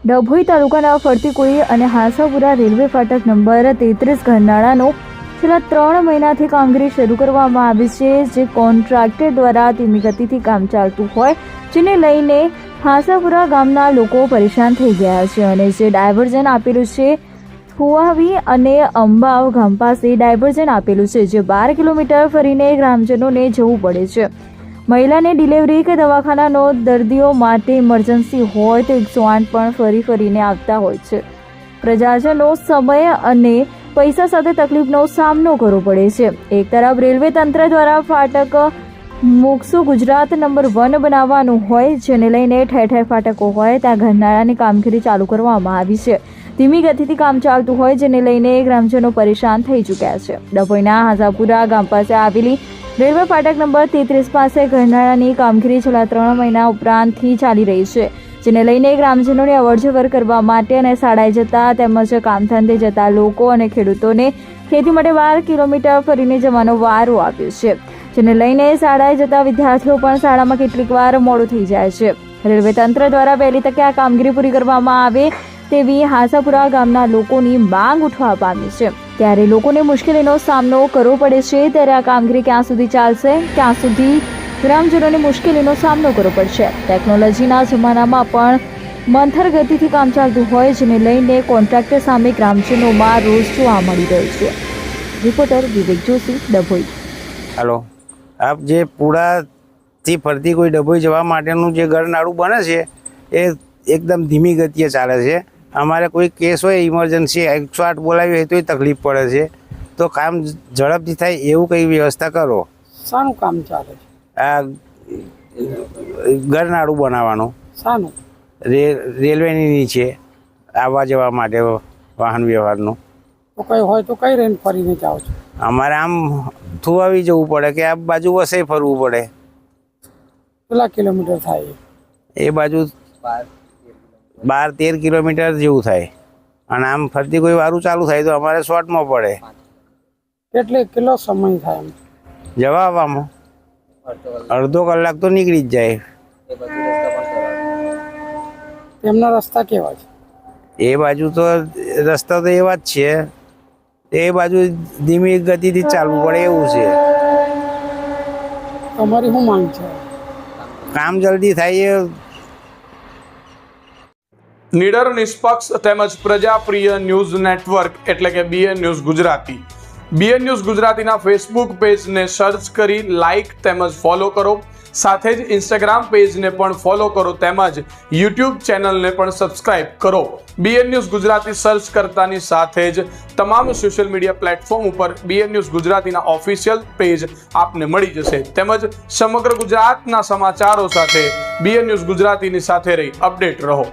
ડભોઈ તાલુકાના ફરતીકુઈ અને હાંસાપુરા રેલવે ફાટક નંબર 33 ઘરનાળાનો છેલ્લા 3 મહિનાથી કામગીરી શરૂ કરવામાં આવી છે, જે કોન્ટ્રાક્ટર દ્વારા ધીમી ગતિથી કામ ચાલતું હોય, જેને લઈને હાંસાપુરા ગામના લોકો પરેશાન થઈ ગયા છે અને જે ડાયવર્ઝન આપેલું છે ફુવાવી અને અંબાવ ગામ પાસે ડાયવર્ઝન આપેલું છે, જે 12 કિલોમીટર ફરીને ગ્રામજનોને જવું પડે છે. મહિલાને ડિલિવરી કે દવાખાનાનો દર્દીઓ માટે ઇમરજન્સી હોય તો 108 પણ ફરીને આવતા હોય છે. પ્રજાજનો સમય અને પૈસા સાથે તકલીફનો સામનો કરવો પડે છે. એક તરફ રેલવે તંત્ર દ્વારા ફાટક મુકસુ ગુજરાત નંબર 1 બનાવવાનું હોય, જેને લઈને ઠેર ઠેર ફાટકો હોય ત્યાં ઘરનાળાની કામગીરી ચાલુ કરવામાં આવી છે. ધીમી ગતિથી કામ ચાલતું હોય, જેને લઈને ગ્રામજનો પરેશાન થઈ ચૂક્યા છે. ડભોઈના હાંસાપુરા ગામ પાસે આવેલી રેલવે ફાટક નંબર 33 પાસે ઘરનાળાની કામગીરી છેલ્લા 3 મહિના ઉપરાંતથી ચાલી રહી છે, જેને લઈને ગ્રામજનોને અવરજવર કરવા માટે અને શાળાએ જતા તેમજ કામધંધે જતા લોકો અને ખેડૂતોને ખેતી માટે 12 કિલોમીટર ફરીને જવાનો વારો આવ્યો છે, જેને લઈને શાળાએ જતા વિદ્યાર્થીઓ પણ શાળામાં કેટલીક વાર મોડું થઈ જાય છે. રેલવે તંત્ર દ્વારા વહેલી તકે આ કામગીરી પૂરી કરવામાં આવે તેવી હાંસાપુરા ગામના લોકોની માંગ ઉઠવા પામી છે. ત્યારે લોકોને મુશ્કેલીનો સામનો કરવો પડે છે. ત્યારે આ કામગીરી ક્યાં સુધી ચાલશે, ક્યાં સુધી ગ્રામજનોને મુશ્કેલીનો સામનો કરવો પડશે. ટેકનોલોજીના જમાનામાં પણ મંથર ગતિથી કામ ચાલતું હોય, જેને લઈને કોન્ટ્રાક્ટર સામે ગ્રામજનોમાં રોષ જોવા મળી રહ્યો છે. રિપોર્ટર વિવેક જોશી, ડભોઈ. હેલો, આપ જે પુરાથી ફરતી કોઈ ડભોઈ જવા માટેનું જે ગરનાળું બને છે એ એકદમ ધીમી ગતિએ ચાલે છે. અમારે કોઈ કેસ હોય ઇમરજન્સી 108 બોલાવી હોય તોય તકલીફ પડે છે, તો કામ ઝડપથી થાય એવું કંઈ વ્યવસ્થા કરો. શાનું કામ ચાલે છે? આ ગરનાળું બનાવવાનું. શાનું? રેલવેની નીચે આવવા જવા માટે વાહન વ્યવહારનું. તો કઈ હોય તો કઈ રેન ફરીને જાઓ છો? અમારે આમ થુવાવી જવું પડે કે આ બાજુ વસઈ ફરવું પડે. કેટલા કિલોમીટર થાય? એ બાજુ 12-13 કિલોમીટર જેવું થાય, અને આમ ફરતી કોઈ વારું ચાલુ થાય તો અમારે શોર્ટમાં પડે. કેટલો સમય થાય જવા આવવામાં? અડધો કલાક તો નીકળી જ જાય. તેમના રસ્તા કેવા છે? એ બાજુ તો રસ્તા તો એવા જ છે, એ બાજુ ધીમી ગતિથી ચાલવું પડે એવું છે. તમારી શું માંગ છે? કામ જલ્દી થાય. નિડર, નિષ્પક્ષ તેમજ પ્રજાપ્રિય ન્યૂઝ નેટવર્ક એટલે કે BN news Gujarati. BN news ગુજરાતીના ફેસબુક પેજને સર્ચ કરી લાઇક તેમજ ફોલો કરો. સાથે જ ઇન્સ્ટાગ્રામ પેજને પણ ફોલો કરો તેમજ યુટ્યુબ ચેનલને પણ સબસ્ક્રાઇબ કરો. BN ન્યૂઝ ગુજરાતી સર્ચ કરતાની સાથે જ તમામ સોશિયલ મીડિયા પ્લેટફોર્મ ઉપર BN ન્યૂઝ ગુજરાતીના ઓફિશિયલ પેજ આપને મળી જશે. તેમજ સમગ્ર ગુજરાતના સમાચારો સાથે BN ન્યૂઝ ગુજરાતીની સાથે રહી અપડેટ રહો.